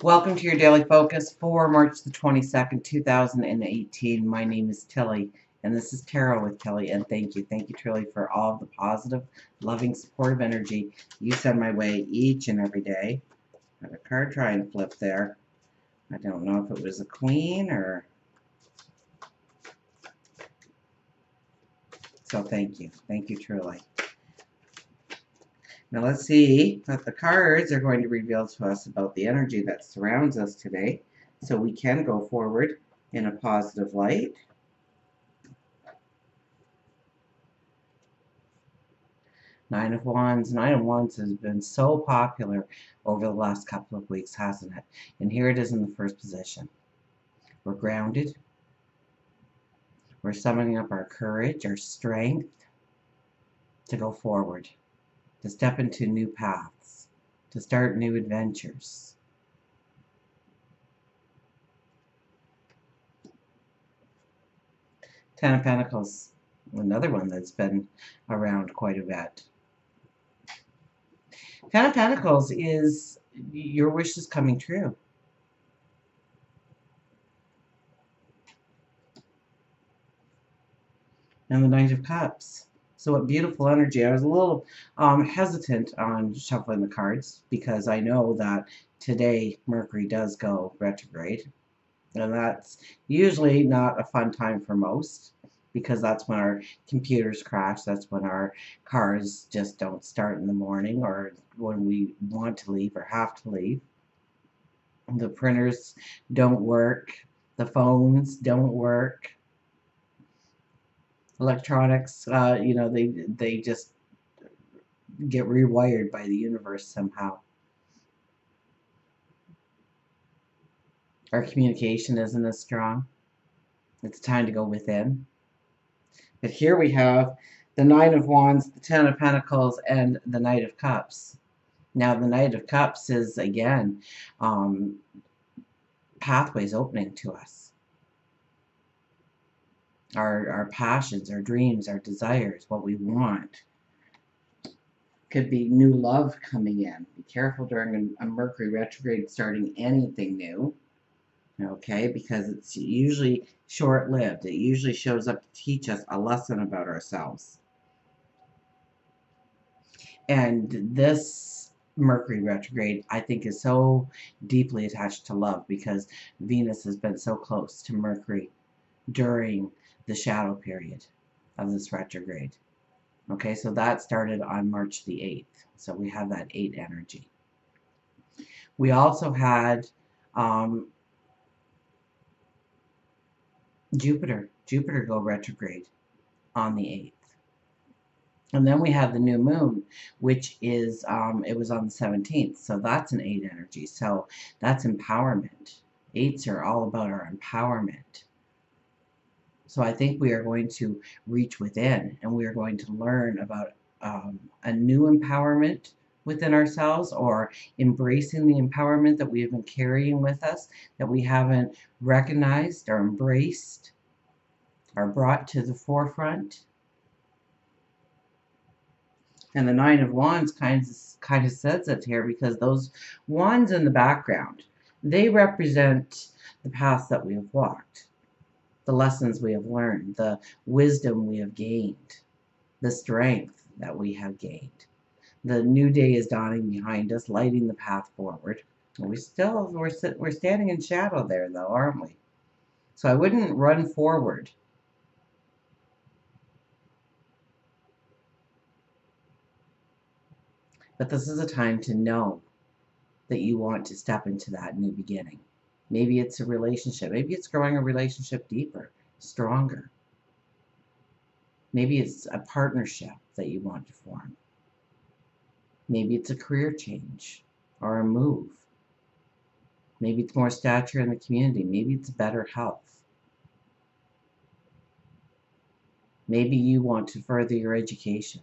Welcome to your daily focus for March the 22nd, 2018. My name is Tilly, and this is Tarot with Tilly. And thank you. Thank you, Tilly, for all of the positive, loving, supportive energy you send my way each and every day. I had a card try and flip there. I don't know if it was a queen or... So thank you. Thank you, truly. Now let's see what the cards are going to reveal to us about the energy that surrounds us today, so we can go forward in a positive light. Nine of Wands. Nine of Wands has been so popular over the last couple of weeks, hasn't it? And here it is in the first position. We're grounded. We're summoning up our courage, our strength to go forward, to step into new paths, to start new adventures. Ten of Pentacles, another one that's been around quite a bit. Ten of Pentacles is your wish is coming true. And the Knight of Cups. So what beautiful energy. I was a little hesitant on shuffling the cards because I know that today Mercury does go retrograde. And that's usually not a fun time for most, because that's when our computers crash. That's when our cars just don't start in the morning, or when we want to leave or have to leave. The printers don't work. The phones don't work. Electronics, they just get rewired by the universe somehow. Our communication isn't as strong. It's time to go within. But here we have the Nine of Wands, the Ten of Pentacles, and the Knight of Cups. Now, the Knight of Cups is, again, pathways opening to us. Our passions, our dreams, our desires, what we want. Could be new love coming in. Be careful during a Mercury retrograde starting anything new. Okay, because it's usually short-lived. It usually shows up to teach us a lesson about ourselves. And this Mercury retrograde, I think, is so deeply attached to love because Venus has been so close to Mercury during the shadow period of this retrograde. Okay, so that started on March the 8th. So we have that 8 energy. We also had Jupiter go retrograde on the 8th. And then we have the new moon, which is, it was on the 17th. So that's an 8 energy. So that's empowerment. 8s are all about our empowerment. So I think we are going to reach within, and we are going to learn about a new empowerment within ourselves, or embracing the empowerment that we have been carrying with us, that we haven't recognized or embraced or brought to the forefront. And the Nine of Wands kind of says it here, because those wands in the background, they represent the paths that we have walked, the lessons we have learned, the wisdom we have gained, the strength that we have gained. The new day is dawning behind us, lighting the path forward. We're standing in shadow there, though, aren't we? So I wouldn't run forward. But this is a time to know that you want to step into that new beginning. Maybe it's a relationship. Maybe it's growing a relationship deeper, stronger. Maybe it's a partnership that you want to form. Maybe it's a career change or a move. Maybe it's more stature in the community. Maybe it's better health. Maybe you want to further your education,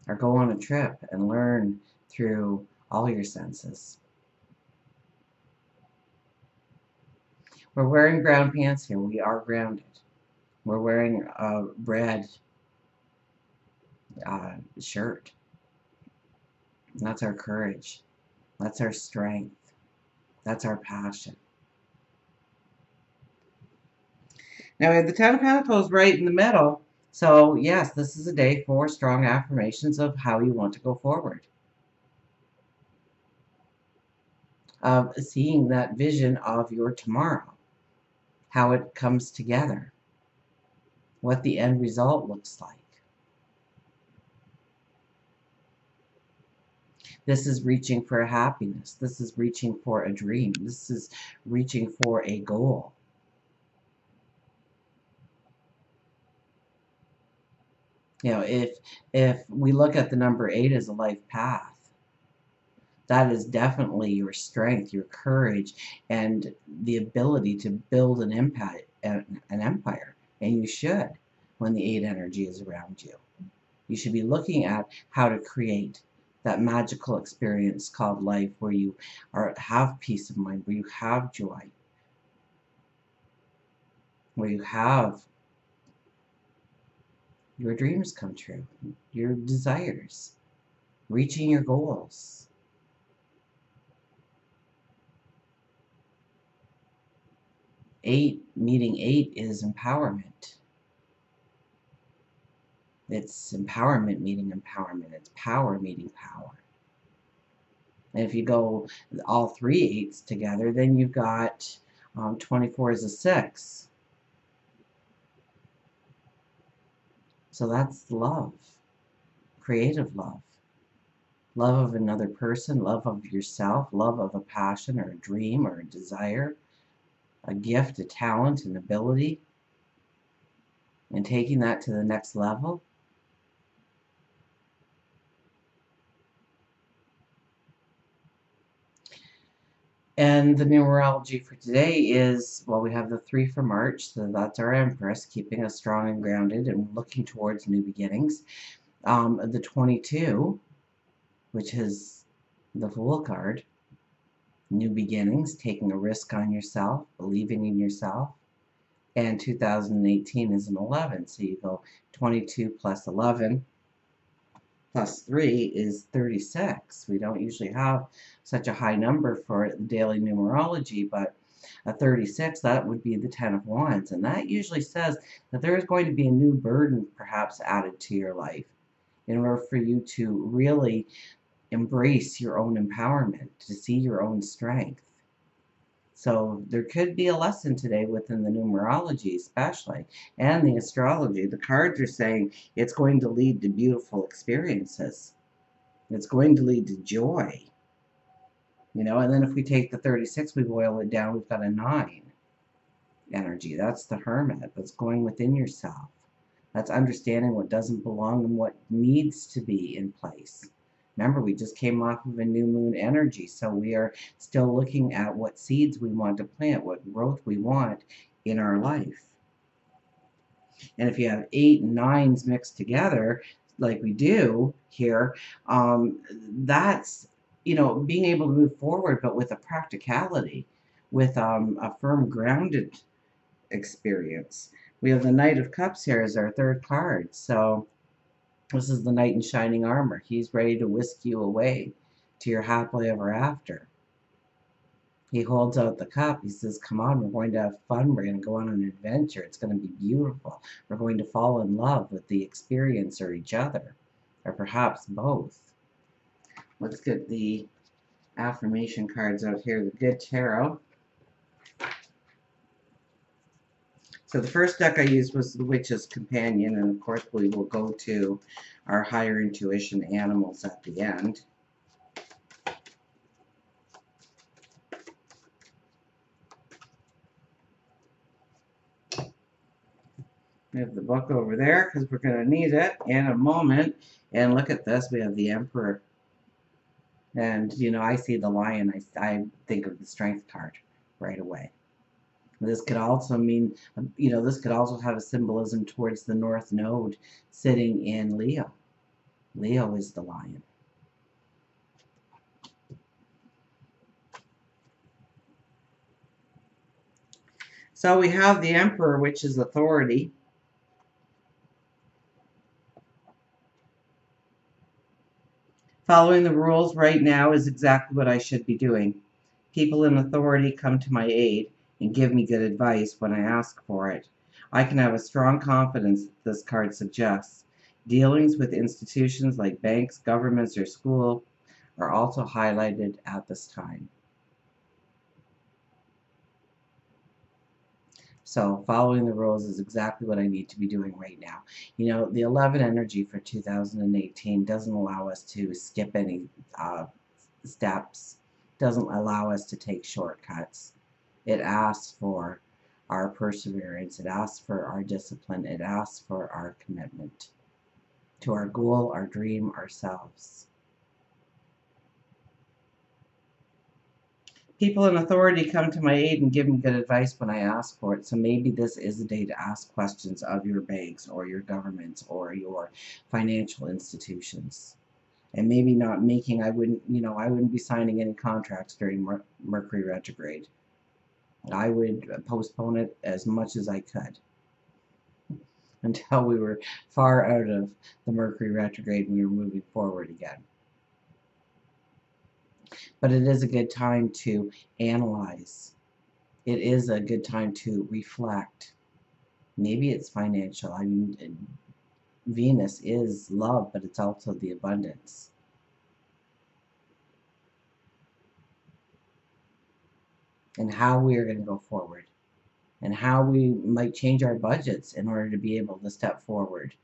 or go on a trip and learn through all your senses. We're wearing brown pants here. We are grounded. We're wearing a red shirt. And that's our courage. That's our strength. That's our passion. Now we have the Ten of Pentacles right in the middle. So yes, this is a day for strong affirmations of how you want to go forward. Of seeing that vision of your tomorrow. How it comes together. What the end result looks like. This is reaching for a happiness. This is reaching for a dream. This is reaching for a goal. You know, if we look at the number 8 as a life path, that is definitely your strength, your courage, and the ability to build an empire. And you should, when the 8 energy is around you. You should be looking at how to create that magical experience called life, where you have peace of mind, where you have joy, where you have your dreams come true, your desires, reaching your goals. Meeting 8 is empowerment. It's empowerment meeting empowerment. It's power meeting power. And if you go all 3 8s together, then you've got 24 is a 6. So that's love, creative love. Love of another person, love of yourself, love of a passion or a dream or a desire, a gift, a talent, an ability, and taking that to the next level. And the numerology for today is, well, we have the 3 for March, so that's our Empress, keeping us strong and grounded and looking towards new beginnings. The 22, which is the Fool card, new beginnings, taking a risk on yourself, believing in yourself. And 2018 is an 11, so you go 22 plus 11 plus 3 is 36. We don't usually have such a high number for the daily numerology, but a 36, that would be the 10 of Wands. And that usually says that there is going to be a new burden perhaps added to your life in order for you to really embrace your own empowerment, to see your own strength. So there could be a lesson today within the numerology especially, and the astrology. The cards are saying it's going to lead to beautiful experiences. It's going to lead to joy. You know, and then if we take the 36, we boil it down, we've got a 9 energy. That's the Hermit. That's going within yourself. That's understanding what doesn't belong and what needs to be in place. Remember, we just came off of a new moon energy, so we are still looking at what seeds we want to plant, what growth we want in our life. And if you have 8 and 9s mixed together, like we do here, that's, you know, being able to move forward, but with a practicality, with a firm, grounded experience. We have the Knight of Cups here as our 3rd card, so this is the knight in shining armor. He's ready to whisk you away to your happily ever after. He holds out the cup. He says, come on, we're going to have fun. We're going to go on an adventure. It's going to be beautiful. We're going to fall in love with the experience or each other, or perhaps both. Let's get the affirmation cards out here. The Good Tarot. So the first deck I used was the Witch's Companion, and of course we will go to our higher intuition animals at the end. We have the book over there because we're going to need it in a moment. And look at this, we have the Emperor. And, you know, I see the lion, I think of the Strength card right away. This could also mean, you know, this could also have a symbolism towards the North Node sitting in Leo. Leo is the lion. So we have the Emperor, which is authority. Following the rules right now is exactly what I should be doing. People in authority come to my aid and give me good advice when I ask for it. I can have a strong confidence that this card suggests. Dealings with institutions like banks, governments, or school are also highlighted at this time. So following the rules is exactly what I need to be doing right now. You know, the 11 energy for 2018 doesn't allow us to skip any steps, doesn't allow us to take shortcuts. It asks for our perseverance, it asks for our discipline, it asks for our commitment to our goal, our dream, ourselves. People in authority come to my aid and give me good advice when I ask for it. So maybe this is a day to ask questions of your banks or your governments or your financial institutions. And maybe not making, I wouldn't be signing any contracts during Mercury retrograde. I would postpone it as much as I could until we were far out of the Mercury retrograde and we were moving forward again. But it is a good time to analyze. It is a good time to reflect. Maybe it's financial. I mean, Venus is love, but it's also the abundance. And how we are going to go forward. And how we might change our budgets in order to be able to step forward.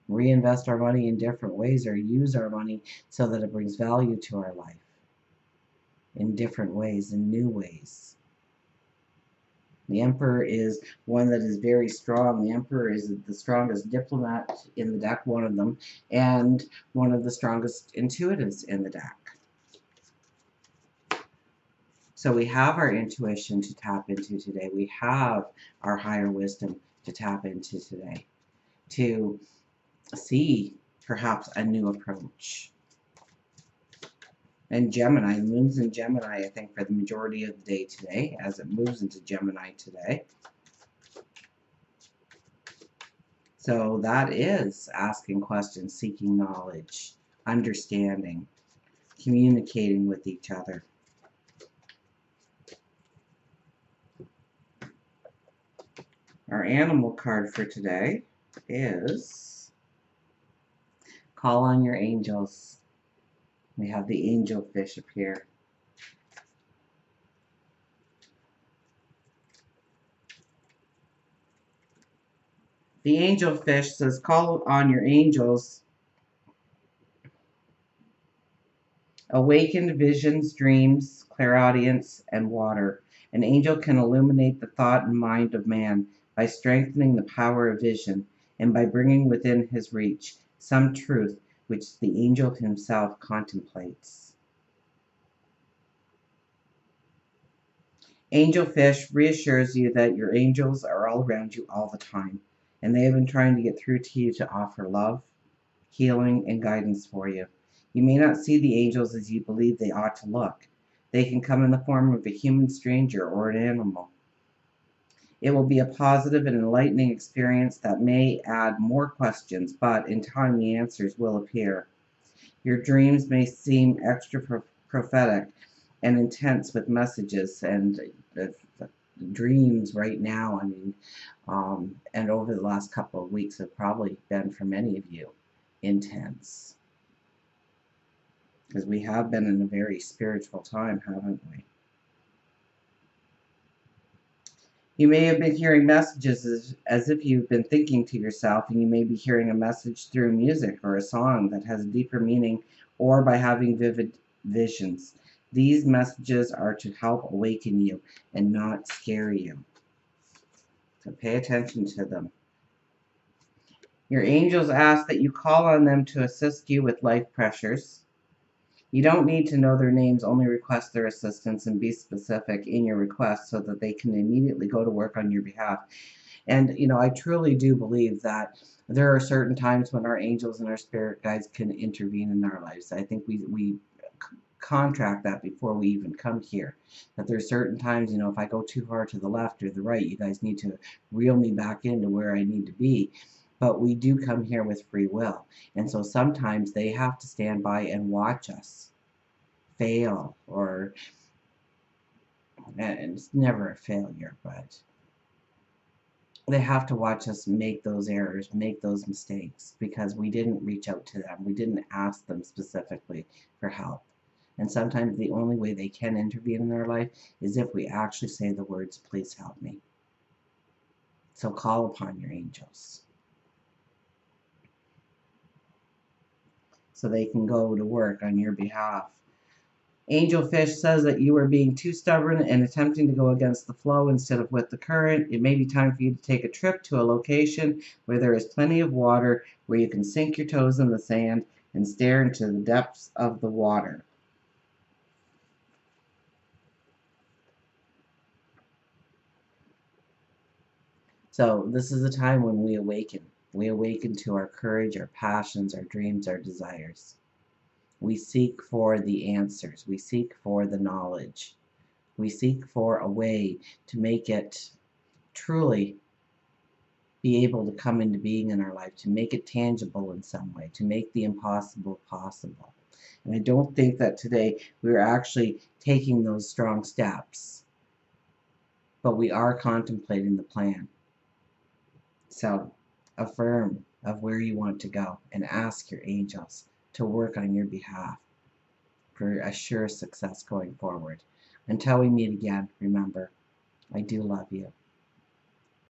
Reinvest our money in different ways or use our money so that it brings value to our life in different ways, in new ways. The Emperor is one that is very strong. The Emperor is the strongest diplomat in the deck, one of them, and one of the strongest intuitives in the deck. So we have our intuition to tap into today. We have our higher wisdom to tap into today, to see perhaps a new approach. And Gemini, Moon's in Gemini, I think, for the majority of the day today, as it moves into Gemini today. So that is asking questions, seeking knowledge, understanding, communicating with each other. Our animal card for today is Call on Your Angels. We have the angel fish appear. The angel fish says, call on your angels. Awakened visions, dreams, clairaudience, and water. An angel can illuminate the thought and mind of man by strengthening the power of vision and by bringing within his reach some truth which the angel himself contemplates. Angel fish reassures you that your angels are all around you all the time, and they have been trying to get through to you to offer love, healing, and guidance for you. You may not see the angels as you believe they ought to look. They can come in the form of a human stranger or an animal. It will be a positive and enlightening experience that may add more questions, but in time the answers will appear. Your dreams may seem extra prophetic and intense with messages and dreams right now. I mean, and over the last couple of weeks have probably been, for many of you, intense. Because we have been in a very spiritual time, haven't we? You may have been hearing messages as if you've been thinking to yourself, and you may be hearing a message through music or a song that has a deeper meaning, or by having vivid visions. These messages are to help awaken you and not scare you. So pay attention to them. Your angels ask that you call on them to assist you with life pressures. You don't need to know their names, only request their assistance and be specific in your request so that they can immediately go to work on your behalf. And, you know, I truly do believe that there are certain times when our angels and our spirit guides can intervene in our lives. I think we contract that before we even come here. That there's certain times, you know, if I go too far to the left or the right, you guys need to reel me back into where I need to be. But we do come here with free will. And so sometimes they have to stand by and watch us fail, or, and it's never a failure, but they have to watch us make those errors, make those mistakes, because we didn't reach out to them. We didn't ask them specifically for help. And sometimes the only way they can intervene in our life is if we actually say the words, please help me. So call upon your angels, so they can go to work on your behalf. Angel Fish says that you are being too stubborn and attempting to go against the flow instead of with the current. It may be time for you to take a trip to a location where there is plenty of water, where you can sink your toes in the sand and stare into the depths of the water. So this is a time when we awaken. We awaken to our courage, our passions, our dreams, our desires. We seek for the answers. We seek for the knowledge. We seek for a way to make it truly be able to come into being in our life, to make it tangible in some way, to make the impossible possible. And I don't think that today we're actually taking those strong steps, but we are contemplating the plan. So affirm of where you want to go and ask your angels to work on your behalf for a sure success going forward. Until we meet again, remember, I do love you.